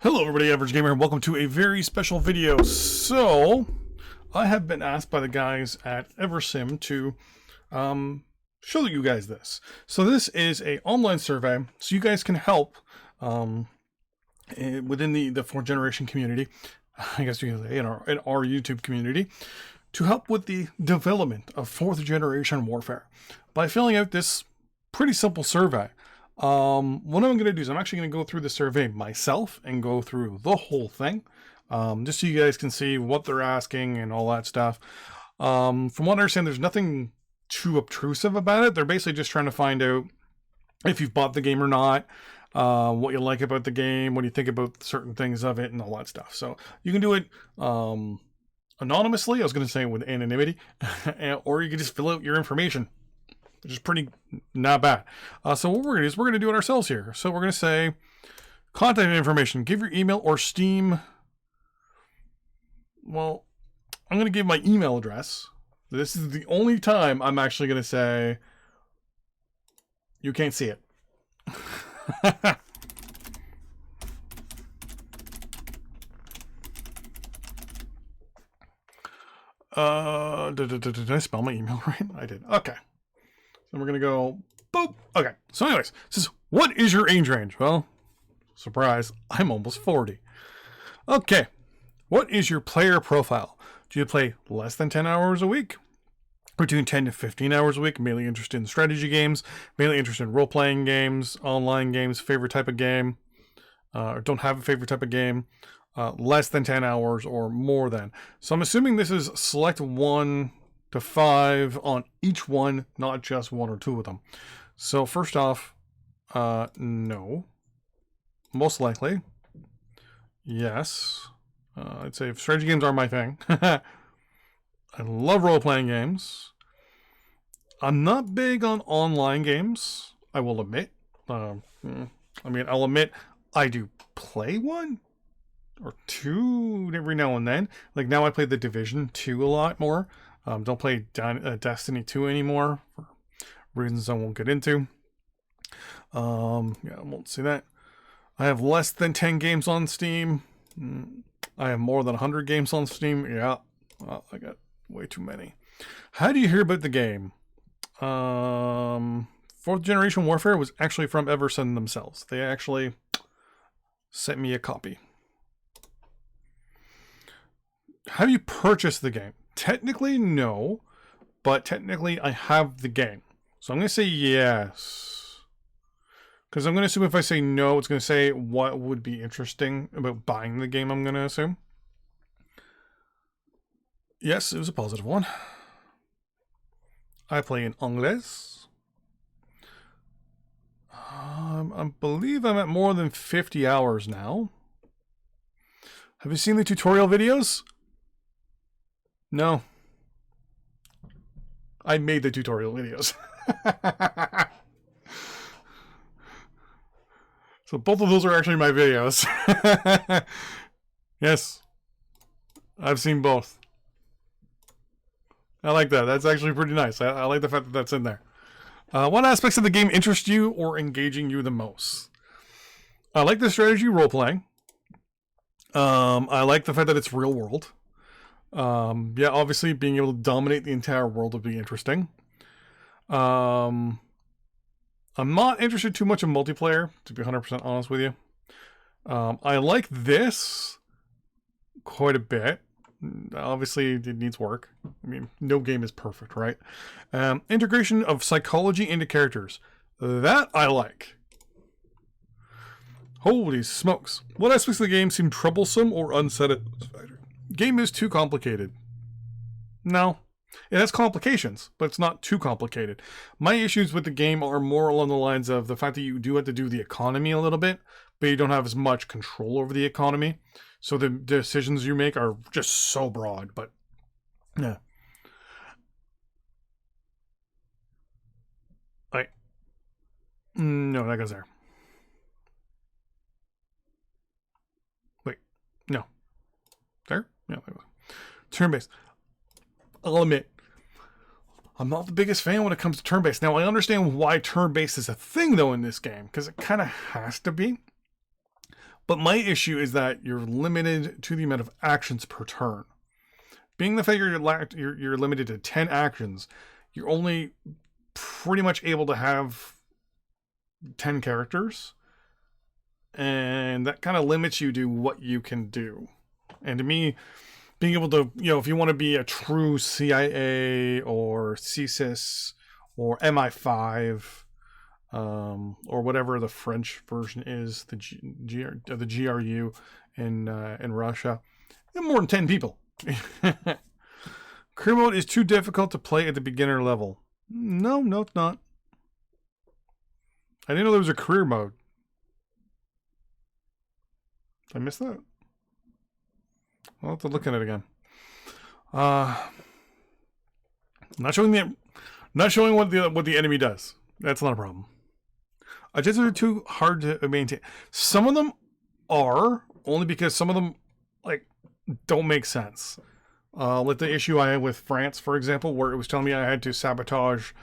Hello everybody, Average Gamer, and welcome to a very special video. So, I have been asked by the guys at Eversim to show you guys this. So this is a online survey, so you guys can help within the fourth generation community, I guess you can say in our YouTube community, to help with the development of fourth generation warfare by filling out this pretty simple survey. What I'm going to do is I'm actually going to go through the survey myself and go through the whole thing, just so you guys can see what they're asking and all that stuff. From what I understand, there's nothing too obtrusive about it. They're basically just trying to find out if you've bought the game or not, what you like about the game, what do you think about certain things of it, and all that stuff. So you can do it anonymously, I was going to say with anonymity, or you can just fill out your information, which is pretty not bad. So what we're going to do is we're going to do it ourselves here. So we're going to say contact information, give your email or Steam. Well, I'm going to give my email address. This is the only time I'm actually going to say you can't see it. Did I spell my email right? I did. Okay. So we're going to go, boop. Okay. So anyways, it says, what is your age range? Well, surprise, I'm almost 40. Okay. What is your player profile? Do you play less than 10 hours a week? Between 10 to 15 hours a week? Mainly interested in strategy games, mainly interested in role-playing games, online games, favorite type of game, or don't have a favorite type of game, less than 10 hours or more than. So I'm assuming this is select 1 to 5 on each one, not just 1 or 2 of them. So first off, no. Most likely, yes. I'd say strategy games are my thing. I love role-playing games. I'm not big on online games, I will admit. I'll admit I do play 1 or 2 every now and then. Like now I play the Division 2 a lot more. Don't play Destiny 2 anymore for reasons I won't get into. Yeah, I won't say that. I have less than 10 games on Steam. I have more than 100 games on Steam. Yeah, well, I got way too many. How do you hear about the game? Fourth Generation Warfare was actually from Everson themselves. They actually sent me a copy. How do you purchase the game? Technically, no, but technically I have the game. So I'm going to say yes. Because I'm going to assume if I say no, it's going to say what would be interesting about buying the game, I'm going to assume. Yes, it was a positive one. I play in Anglais. I believe I'm at more than 50 hours now. Have you seen the tutorial videos? No. I made the tutorial videos. So both of those are actually my videos. Yes. I've seen both. I like that. That's actually pretty nice. I like the fact that that's in there. What aspects of the game interest you or engaging you the most? I like the strategy role-playing. I like the fact that it's real world. Yeah, obviously being able to dominate the entire world would be interesting. I'm not interested too much in multiplayer, to be 100% honest with you. I like this quite a bit. Obviously, it needs work. I mean, no game is perfect, right? Integration of psychology into characters. That I like. Holy smokes. What aspects of the game seem troublesome or unsatisfactory? Game is too complicated. No. It has complications, but it's not too complicated. My issues with the game are more along the lines of the fact that you do have to do the economy a little bit, but you don't have as much control over the economy. So the decisions you make are just so broad, but yeah. No, that goes there. Wait, no. There? Yeah, there goes. Turn-based. I'll admit, I'm not the biggest fan when it comes to turn-based. Now, I understand why turn-based is a thing, though, in this game, because it kind of has to be. But my issue is that you're limited to the amount of actions per turn. Being the fact you're limited to 10 actions, you're only pretty much able to have 10 characters. And that kind of limits you to what you can do. And to me, being able to, if you want to be a true CIA or CSIS or MI5, or whatever the French version is, the GRU in Russia, more than 10 people. Career mode is too difficult to play at the beginner level. No, it's not. I didn't know there was a career mode. Did I miss that? I'll have to look at it again. Not showing what the enemy does. That's not a problem. Objectives are too hard to maintain. Some of them are, only because some of them don't make sense. Like the issue I had with France, for example, where it was telling me I had to sabotage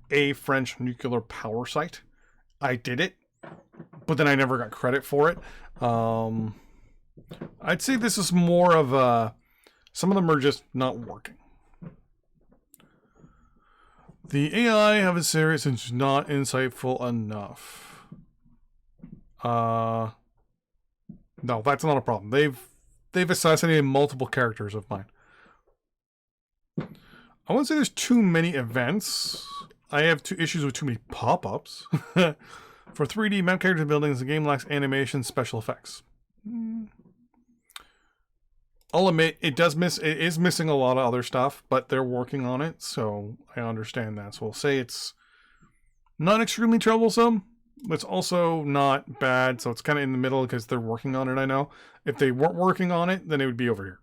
a French nuclear power site. I did it, but then I never got credit for it. I'd say this is more of some of them are just not working. The AI have a serious and it's not insightful enough. No, that's not a problem. They've assassinated multiple characters of mine. I wouldn't say there's too many events. I have issues with too many pop-ups. For 3D map character buildings, the game lacks animation special effects. I'll admit it is missing a lot of other stuff, but they're working on it, so I understand that. So we'll say it's not extremely troublesome, but it's also not bad, so it's kind of in the middle because they're working on it, I know. If they weren't working on it, then it would be over here.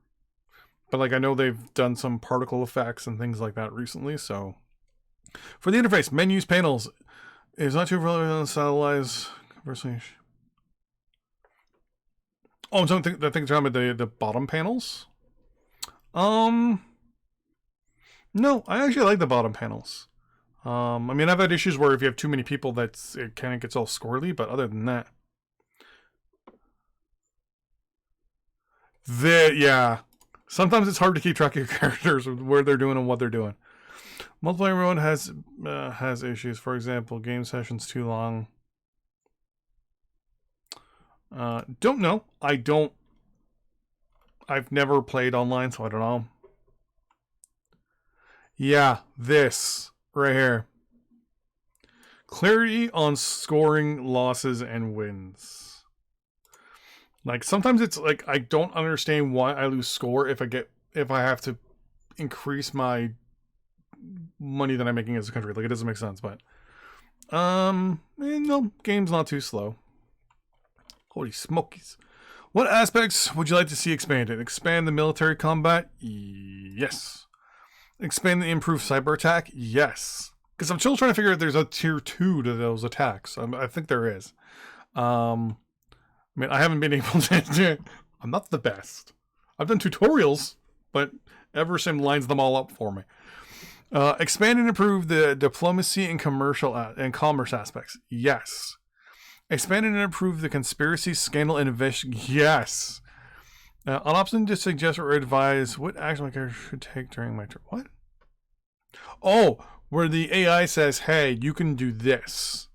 But I know they've done some particle effects and things like that recently, so. For the interface, menus, panels, is not too relevant on stylize conversation. Oh, so I think they're talking about the bottom panels. No, I actually like the bottom panels. I mean, I've had issues where if you have too many people, it kind of gets all squirrely, but other than that. Yeah. Sometimes it's hard to keep track of your characters, where they're doing and what they're doing. Multiplayer mode has issues. For example, game sessions too long. Don't know. I've never played online, so I don't know. Yeah, this right here. Clarity on scoring losses and wins. Sometimes it's I don't understand why I lose score if I have to increase my money that I'm making as a country. It doesn't make sense, but no, game's not too slow. Holy smokies. What aspects would you like to see expanded? Expand the military combat? Yes. Expand the improved cyber attack? Yes. Because I'm still trying to figure out if there's a tier 2 to those attacks. I think there is. I mean, I haven't been able to. I'm not the best. I've done tutorials, but Eversim lines them all up for me. Expand and improve the diplomacy and commerce aspects. Yes. Expand and improve the conspiracy, scandal, and investigation. Yes. An option to suggest or advise what action my character should take during my turn. What? Oh, where the AI says, hey, you can do this.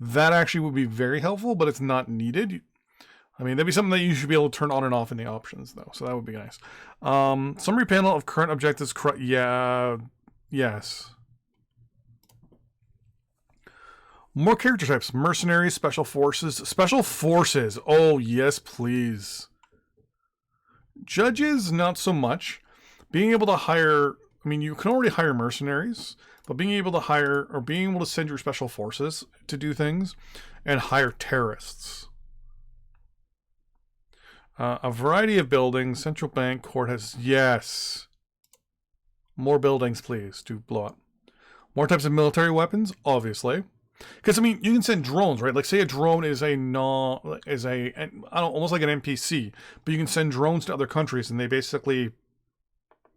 That actually would be very helpful, but it's not needed. I mean, that'd be something that you should be able to turn on and off in the options, though. So that would be nice. Summary panel of current objectives. Yeah. Yes. More character types. Mercenaries, special forces. Special forces. Oh, yes, please. Judges, not so much. Being able to hire... I mean, you can already hire mercenaries, but being able to hire or being able to send your special forces to do things and hire terrorists. A variety of buildings. Central bank, court has... Yes. More buildings, please, to blow up. More types of military weapons, obviously. Because, I mean, you can send drones, right? Say a drone is almost like an NPC, but you can send drones to other countries and they basically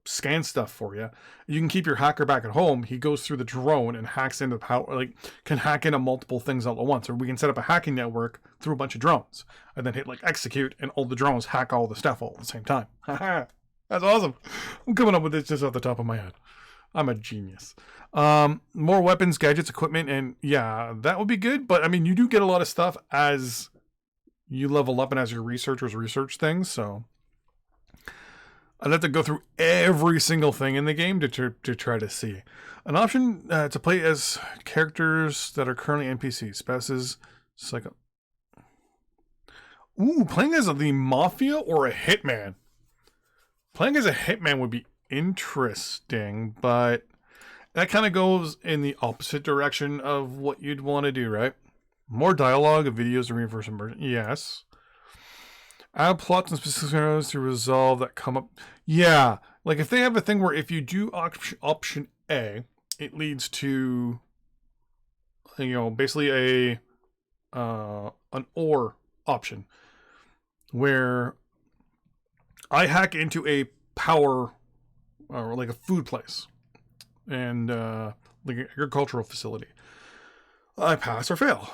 scan stuff for you. You can keep your hacker back at home. He goes through the drone and hacks into power, like can hack into multiple things all at once. Or we can set up a hacking network through a bunch of drones and then hit like execute, and all the drones hack all the stuff all at the same time. That's awesome. I'm coming up with this just off the top of my head. I'm a genius. More weapons, gadgets, equipment, and yeah, that would be good. But I mean, you do get a lot of stuff as you level up and as your researchers research things. So I'd have to go through every single thing in the game to try to see. An option to play as characters that are currently NPCs. Passes psycho. Ooh, playing as the Mafia or a Hitman. Playing as a Hitman would be interesting, but that kind of goes in the opposite direction of what you'd want to do, right? More dialogue of videos to reinforce immersion. Yes. Add plots and specific scenarios to resolve that come up. Yeah. Like if they have a thing where if you do option A, it leads to, basically an or option where I hack into a power or like a food place and like an agricultural facility. I pass or fail.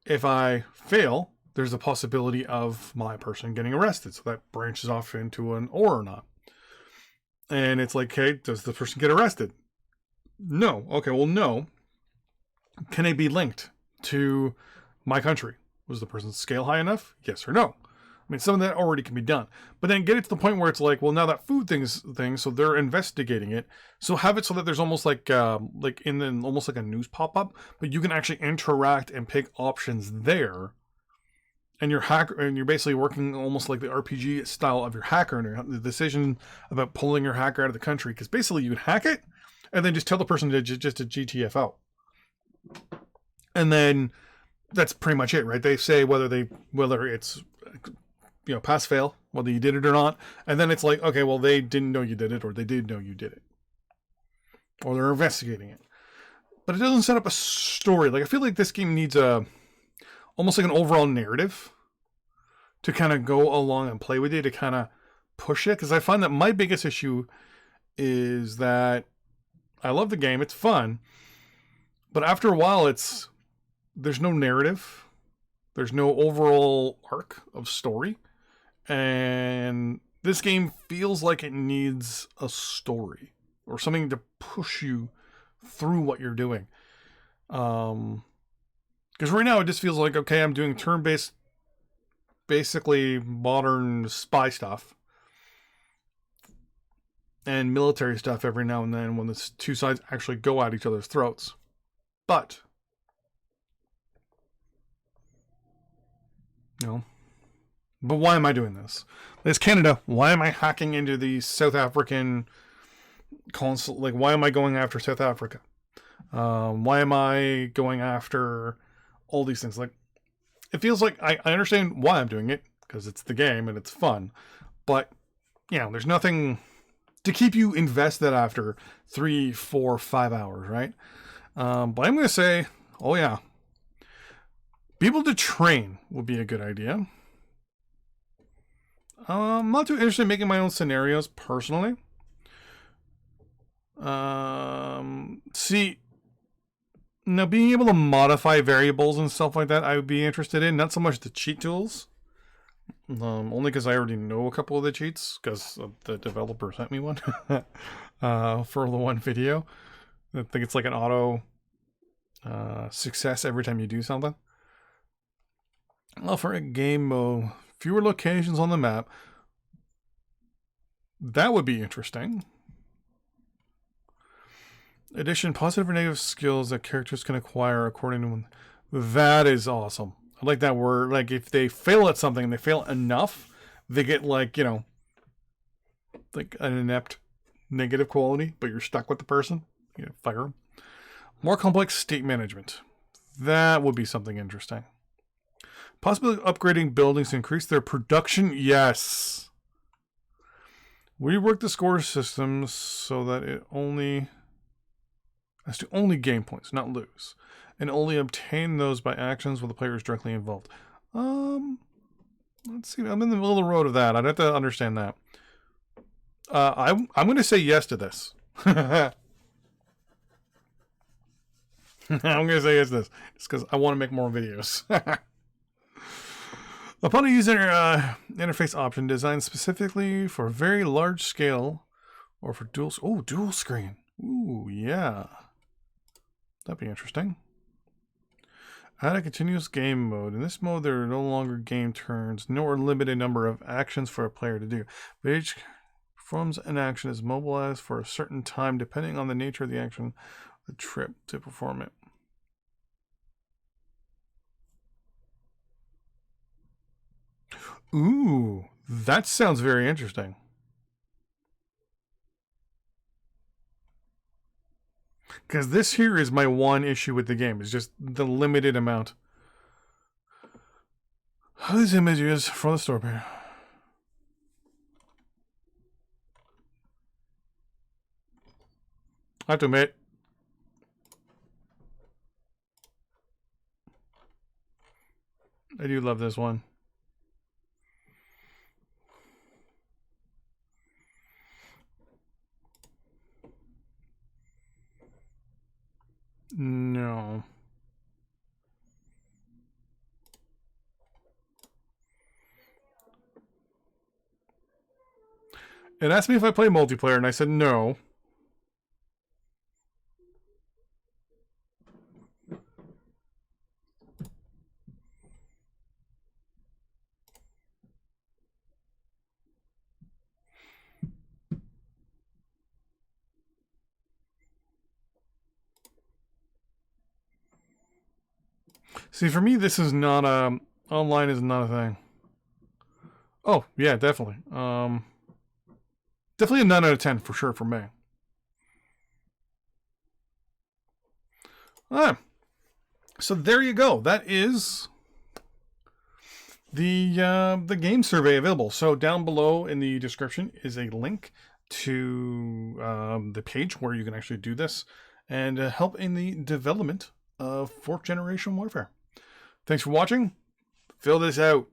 If I fail, there's a possibility of my person getting arrested. So that branches off into an or not. And it's like, okay, does the person get arrested? No. Okay, well, no. Can it be linked to my country? Was the person's scale high enough? Yes or no? I mean, some of that already can be done. But then get it to the point where it's like, well, now that food thing, so they're investigating it. So have it so that there's almost almost like a news pop-up, but you can actually interact and pick options there. And you're basically working almost like the RPG style of your hacker and the decision about pulling your hacker out of the country. Because basically you would hack it and then just tell the person to just to GTFO. And then that's pretty much it, right? They say whether it's pass fail, whether you did it or not. And then it's like, okay, well, they didn't know you did it, or they did know you did it. Or they're investigating it. But it doesn't set up a story. Like I feel like this game needs almost like an overall narrative to kind of go along and play with it, to kind of push it. Because I find that my biggest issue is that I love the game, it's fun, but after a while there's no narrative, there's no overall arc of story, and this game feels like it needs a story or something to push you through what you're doing. Because right now it just feels like, okay, I'm doing turn-based, basically modern spy stuff and military stuff every now and then when the two sides actually go at each other's throats. But, but why am I doing this? It's Canada. Why am I hacking into the South African consul? Like, why am I going after South Africa? Why am I going after all these things? Like, it feels like I understand why I'm doing it, because it's the game and it's fun, but there's nothing to keep you invested after 3, 4, 5 hours, right? But I'm going to say, oh yeah, people to train would be a good idea. I'm not too interested in making my own scenarios personally. Now, being able to modify variables and stuff like that, I would be interested in. Not so much the cheat tools. Only because I already know a couple of the cheats, because the developer sent me one for the one video. I think it's like an auto success every time you do something. Well, for a game mode, fewer locations on the map. That would be interesting. Addition, positive or negative skills that characters can acquire according to... That is awesome. I like that word. Like, if they fail at something and they fail enough, they get like, like an inept negative quality, but you're stuck with the person. Fire them. More complex state management. That would be something interesting. Possibly upgrading buildings to increase their production. Yes. Rework the score systems so that it only has to only gain points, not lose, and only obtain those by actions where the player is directly involved. Let's see. I'm in the middle of the road of that. I'd have to understand that. I'm going to say yes to this. I'm going to say yes to this just because I want to make more videos. Upon a user interface option designed specifically for very large scale or for dual screen. Ooh, yeah. That'd be interesting. Add a continuous game mode. In this mode, there are no longer game turns, nor a limited number of actions for a player to do. But each performs an action is mobilized for a certain time, depending on the nature of the action, the trip to perform it. Ooh, that sounds very interesting. Because this here is my one issue with the game. It's just the limited amount. These images from the store page. I have to admit, I do love this one. No. It asked me if I play multiplayer, and I said no. See, for me, this is not a... Online is not a thing. Oh, yeah, definitely. Definitely a 9 out of 10 for sure for me. So there you go. That is the game survey available. So down below in the description is a link to the page where you can actually do this and help in the development of 4th generation warfare. Thanks for watching. Fill this out.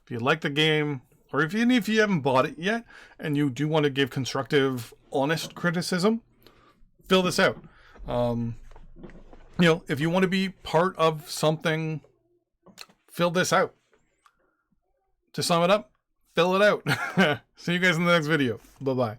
If you like the game, or even if you haven't bought it yet and you do want to give constructive, honest criticism, fill this out. You know, if you want to be part of something, fill this out. To sum it up, fill it out. See you guys in the next video. Bye-bye.